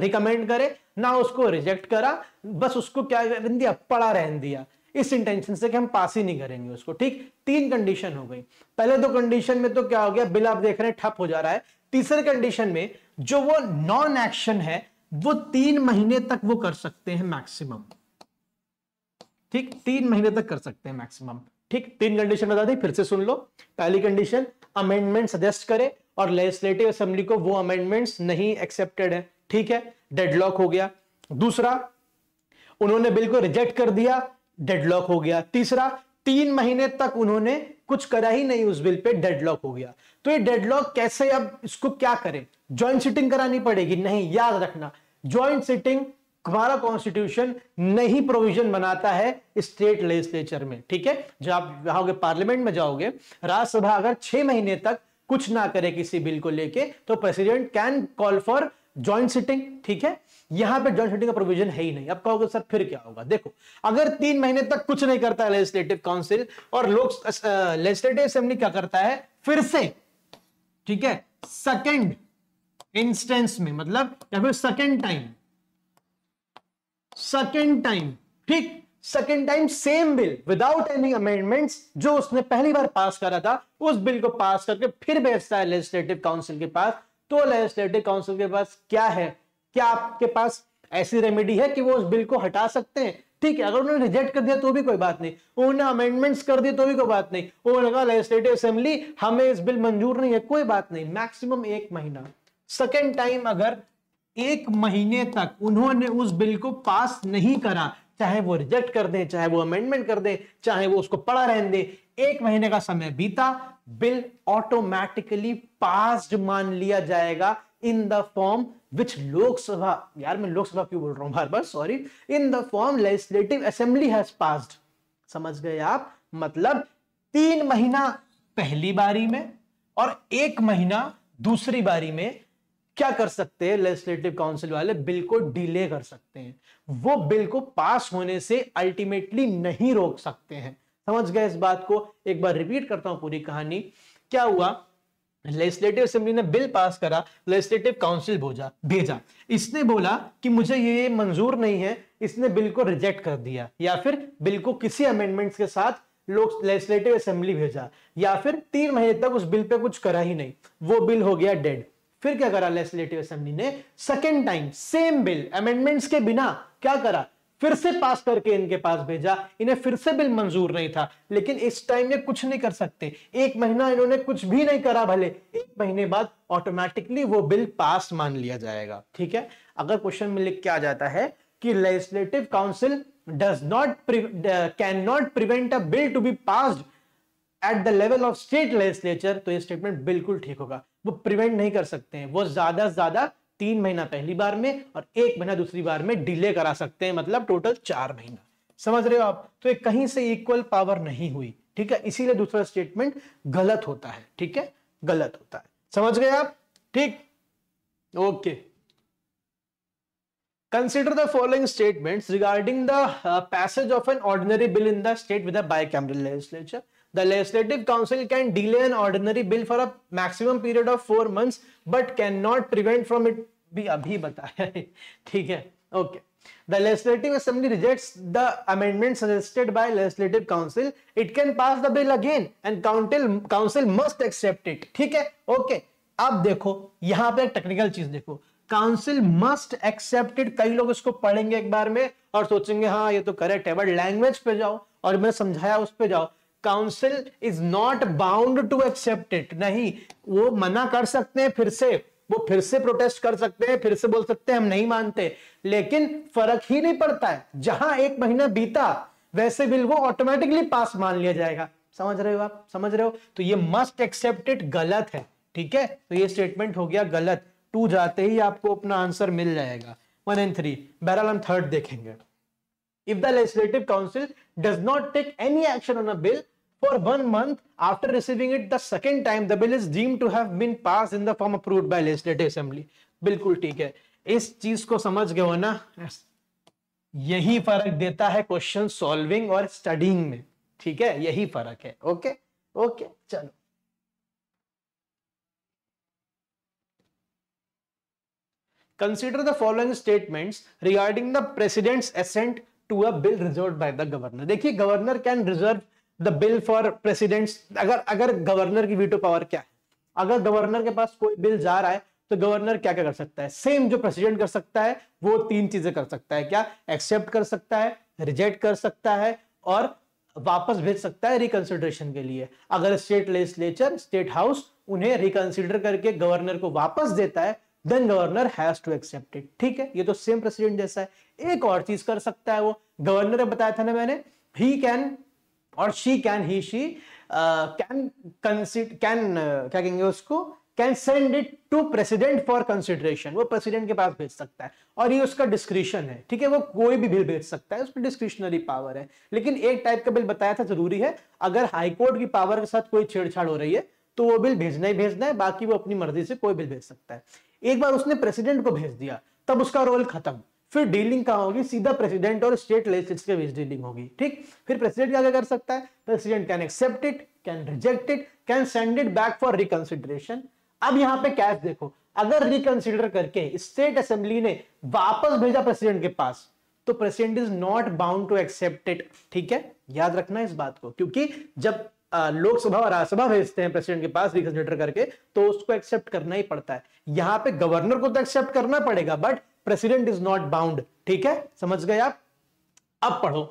रिकमेंड करे ना उसको रिजेक्ट करा, बस उसको क्या कर दिया, पड़ा रहने दिया, इस इंटेंशन से कि हम पास ही नहीं करेंगे उसको, ठीक। तीन कंडीशन हो गई। पहले दो कंडीशन में तो क्या हो गया, बिल आप देख रहे हैं ठप हो जा रहा है। तीसरे कंडीशन में जो वो नॉन एक्शन है वो 3 महीने तक वो कर सकते हैं मैक्सिमम, ठीक, 3 महीने तक कर सकते हैं मैक्सिमम, ठीक। 3 कंडीशन बता दी, फिर से सुन लो। पहली कंडीशन, अमेंडमेंट सजेस्ट करे और लेजिस्लेटिव असेंबली को वो अमेंडमेंट्स नहीं एक्सेप्टेड है, ठीक है, डेडलॉक हो गया। दूसरा, उन्होंने बिल को रिजेक्ट कर दिया, डेडलॉक हो गया। तीसरा, 3 महीने तक उन्होंने कुछ करा ही नहीं उस बिल पे, डेडलॉक हो गया। तो ये डेडलॉक कैसे, अब इसको क्या करें, ज्वाइंट सिटिंग करानी पड़ेगी? नहीं, याद रखना, ज्वाइंट सिटिंग हमारा कॉन्स्टिट्यूशन नहीं प्रोविजन बनाता है स्टेट लेजिस्लेचर में, ठीक है। जब आप जाओगे पार्लियामेंट में जाओगे, राज्यसभा अगर 6 महीने तक कुछ ना करे किसी बिल को लेके तो president can call for joint sitting, ठीक है। यहां पे ज्वाइंट सिटिंग का प्रोविजन है ही नहीं। अब कहोगे सर फिर क्या होगा, देखो, अगर 3 महीने तक कुछ नहीं करता है लेजिस्लेटिव काउंसिल और लोग लेजिस्लेटिव असेंबली क्या करता है फिर से, ठीक है, सेकंड इंस्टेंस में, मतलब या फिर सेकंड टाइम, ठीक, second time same bill without any amendments जो उसने पहली बार पास करा था उस बिल को पास करके फिर भेजता है लेजिस्लेटिव काउंसिल के पास, तो लेजिस्लेटिव काउंसिल के पास क्या है, क्या आपके पास ऐसी रेमेडी है कि वो उस बिल को हटा सकते हैं? ठीक है, अगर उन्होंने रिजेक्ट कर दिया तो भी कोई बात नहीं, उन्होंने अमेंडमेंट्स कर दिए तो भी कोई बात नहीं, उन्होंने कहा लेजिस्लेटिव असेंबली हमें इस बिल मंजूर नहीं है, कोई बात नहीं, मैक्सिमम 1 महीना। सेकेंड टाइम अगर 1 महीने तक उन्होंने उस बिल को पास नहीं करा, चाहे वो रिजेक्ट कर दे, चाहे वो अमेंडमेंट कर दे, चाहे वो उसको पड़ा रहने दे, 1 महीने का समय बीता, बिल ऑटोमेटिकली पास्ड मान लिया जाएगा in the form which Lok Sabha, यार मैं लोकसभा क्यों बोल रहा हूं बार बार, sorry, in the form legislative assembly has passed. समझ गए आप? मतलब 3 महीना पहली बारी में और 1 महीना दूसरी बारी में क्या कर सकते हैं लेजिस्लेटिव काउंसिल वाले, बिल को डिले कर सकते हैं, वो बिल को पास होने से अल्टीमेटली नहीं रोक सकते हैं। समझ गए इस बात को? एक बार रिपीट करता हूं पूरी कहानी। क्या हुआ, लेजिस्लेटिव असेंबली ने बिल पास करा, लेजिस्लेटिव काउंसिल भेजा, इसने बोला कि मुझे ये मंजूर नहीं है, इसने बिल को रिजेक्ट कर दिया, या फिर बिल को किसी अमेंडमेंट्स के साथ लोग लेजिस्लेटिव असेंबली भेजा, या फिर 3 महीने तक उस बिल पे कुछ करा ही नहीं, वो बिल हो गया डेड। फिर क्या करा लेजिस्लेटिव असेंबली ने, second time same bill amendments के बिना क्या करा, फिर से पास करके इनके पास भेजा, इन्हें फिर से बिल मंजूर नहीं था, लेकिन इस टाइम ये कुछ नहीं कर सकते, 1 महीना इन्होंने कुछ भी नहीं करा, भले 1 महीने बाद ऑटोमेटिकली वो बिल पास मान लिया जाएगा। ठीक है, अगर क्वेश्चन में लिख के आ जाता है कि legislative council can not prevent a bill to be passed at the level of state legislature, तो ये स्टेटमेंट बिल्कुल ठीक होगा। वो प्रिवेंट नहीं कर सकते हैं, वो ज्यादा से ज्यादा 3 महीना पहली बार में और 1 महीना दूसरी बार में डिले करा सकते हैं, मतलब टोटल 4 महीना। समझ रहे हो आप? तो ये कहीं से इक्वल पावर नहीं हुई, ठीक है, इसीलिए दूसरा स्टेटमेंट गलत होता है। ठीक है, गलत होता है। समझ गए आप? ठीक, okay. Consider the following statements regarding the passage of an ordinary bill in the state with a bicameral legislature. The Legislative Council can delay an ordinary bill for a maximum period of 4 months, but cannot prevent from it. भी अभी बताया है, ठीक है, okay. The Legislative Assembly rejects the amendment suggested by Legislative Council. It can pass the bill again, and Council must accept it. ठीक है, okay. अब देखो यहां पे टेक्निकल चीज देखो, काउंसिल मस्ट एक्सेप्ट इट। कई लोग इसको पढ़ेंगे एक बार में और सोचेंगे हाँ ये तो करेक्ट है, बट लैंग्वेज पे जाओ और मैं समझाया उस पे जाओ। Council is not bound to accept it. नहीं, वो मना कर सकते हैं, फिर से वो फिर से प्रोटेस्ट कर सकते हैं, फिर से बोल सकते हैं हम नहीं मानते, लेकिन फर्क ही नहीं पड़ता है। जहां 1 महीना बीता वैसे बिल वो ऑटोमेटिकली पास मान लिया जाएगा। समझ रहे हो आप? समझ रहे हो? तो ये मस्ट एक्सेप्ट इट गलत है, ठीक है? तो ये स्टेटमेंट हो गया गलत। 2 जाते ही आपको अपना आंसर मिल जाएगा। 1 and 3। बहरहाल हम थर्ड देखेंगे। If the legislative council does not take any action on a bill for 1 month after receiving it the second time, the bill is deemed to have been passed in the form approved by legislative assembly। बिल्कुल ठीक है। इस चीज को समझ गए हो ना? यही फर्क देता है क्वेश्चन सॉल्विंग और स्टडीइंग में, ठीक है? यही फर्क है। ओके ओके, चलो consider the following statements regarding the president's assent to a bill reserved by the governor। देखिए, governor can reserve the bill for presidents. अगर गवर्नर की वीटो पावर क्या है, अगर गवर्नर के पास कोई बिल जा रहा है तो गवर्नर क्या क्या कर सकता है? सेम जो प्रेसिडेंट कर सकता है वो 3 चीजें कर सकता है। क्या? एक्सेप्ट कर सकता है, रिजेक्ट कर सकता है और वापस भेज सकता है रिकंसिडरेशन के लिए। अगर स्टेट लेजिस्लेचर, स्टेट हाउस उन्हें रिकंसिडर करके गवर्नर को वापस देता है, then governor has to accept it. ठीक है, ये तो सेम प्रेसिडेंट जैसा है। एक और चीज कर सकता है वो, गवर्नर ने बताया था ना मैंने, ही कैन और she can, he she can क्या कहेंगे उसको, can send it to president for consideration. वो प्रेसिडेंट के पास भेज सकता है और ये उसका डिस्क्रिशन है। ठीक है, वो कोई भी बिल भेज सकता है, उसकी डिस्क्रिशनरी पावर है। लेकिन एक टाइप का बिल बताया था, जरूरी है, अगर हाईकोर्ट की पावर के साथ कोई छेड़छाड़ हो रही है तो वो बिल भेजना ही भेजना है, बाकी वो अपनी मर्जी से कोई बिल भेज सकता है। एक बार उसने प्रेसिडेंट को भेज दिया, तब उसका रोल खत्म। फिर डीलिंग कहां होगी? सीधा प्रेसिडेंट और स्टेट लेजिस्लेचर के बीच डीलिंग होगी। ठीक, फिर प्रेसिडेंट क्या कर सकता है? President can accept it, can reject it, can send it back for reconsideration. अब यहां पे कैच देखो, अगर रिकंसिडर करके स्टेट असेंबली ने वापस भेजा प्रेसिडेंट के पास, तो president is not bound to accept it. ठीक है, याद रखना इस बात को, क्योंकि जब लोकसभा और राज्यसभा भेजते हैं प्रेसिडेंट के पास रिकंसिडर करके, तो उसको एक्सेप्ट करना ही पड़ता है। यहां पे गवर्नर को तो एक्सेप्ट करना पड़ेगा, but president is not bound. ठीक है, समझ गए आप? अब पढ़ो,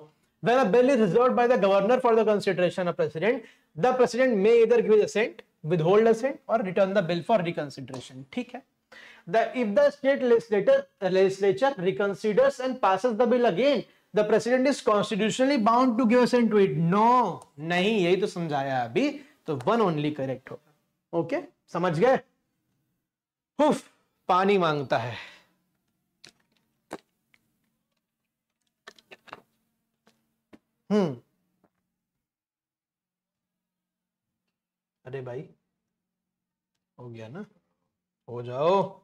when a bill is reserved by the governor for the consideration of president, the president may either give assent, withhold assent or return the bill for reconsideration। ठीक है, if the state legislature reconsiders and passes the bill again, the president is constitutionally bound to give assent to it। No, नहीं, यही तो समझाया अभी, तो 1 only correct होगा। Okay, समझ गए? पानी मांगता है। अरे भाई, हो गया ना? हो जाओ।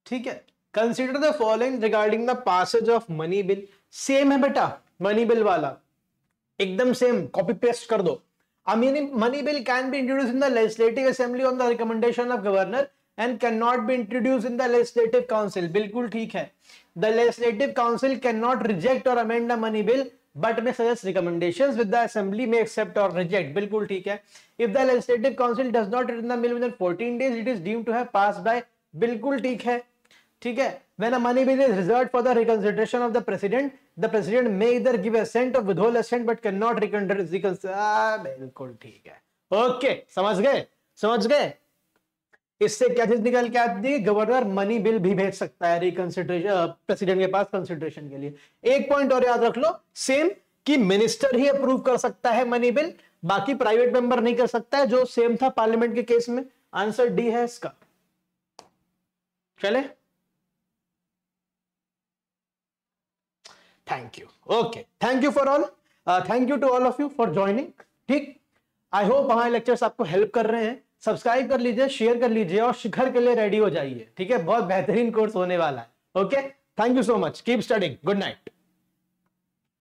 ठीक है, consider the following regarding the passage of money bill. Same है बेटा, मनी बिल वाला एकदम सेम, कॉपी पेस्ट कर दो। Money bill can be introduce in the legislative assembly on the recommendation of governor and cannot be introduced in the legislative council। बिल्कुल ठीक है, the legislative council cannot reject or amend a money bill but may suggest recommendations with the assembly may accept or reject। बिल्कुल ठीक है, if the legislative council does not return the bill within 14 days it is deemed to have passed by। बिल्कुल ठीक है। ठीक है, when a money bill is reserved for the reconsideration of the president may either give assent or withhold assent but cannot reconsider। बिल्कुल ठीक है। Okay, समझ गए? समझ गए? इससे क्या चीज निकल के आती है? गवर्नर मनी बिल भी भेज सकता है रिकंसिडरेशन प्रेसिडेंट के पास कंसिडरेशन के लिए। एक पॉइंट और याद रख लो, सेम, कि मिनिस्टर ही अप्रूव कर सकता है मनी बिल, बाकी प्राइवेट मेंबर नहीं कर सकता है, जो सेम था पार्लियामेंट के केस में। आंसर डी है इसका। चले, thank you. Okay, thank you for all, thank you to all of you for joining. ठीक, आई होप हमारे लेक्चर्स आपको हेल्प कर रहे हैं। सब्सक्राइब कर लीजिए, शेयर कर लीजिए और शिखर के लिए रेडी हो जाइए। ठीक है, बहुत बेहतरीन कोर्स होने वाला है। Okay, thank you so much, keep studying, good night.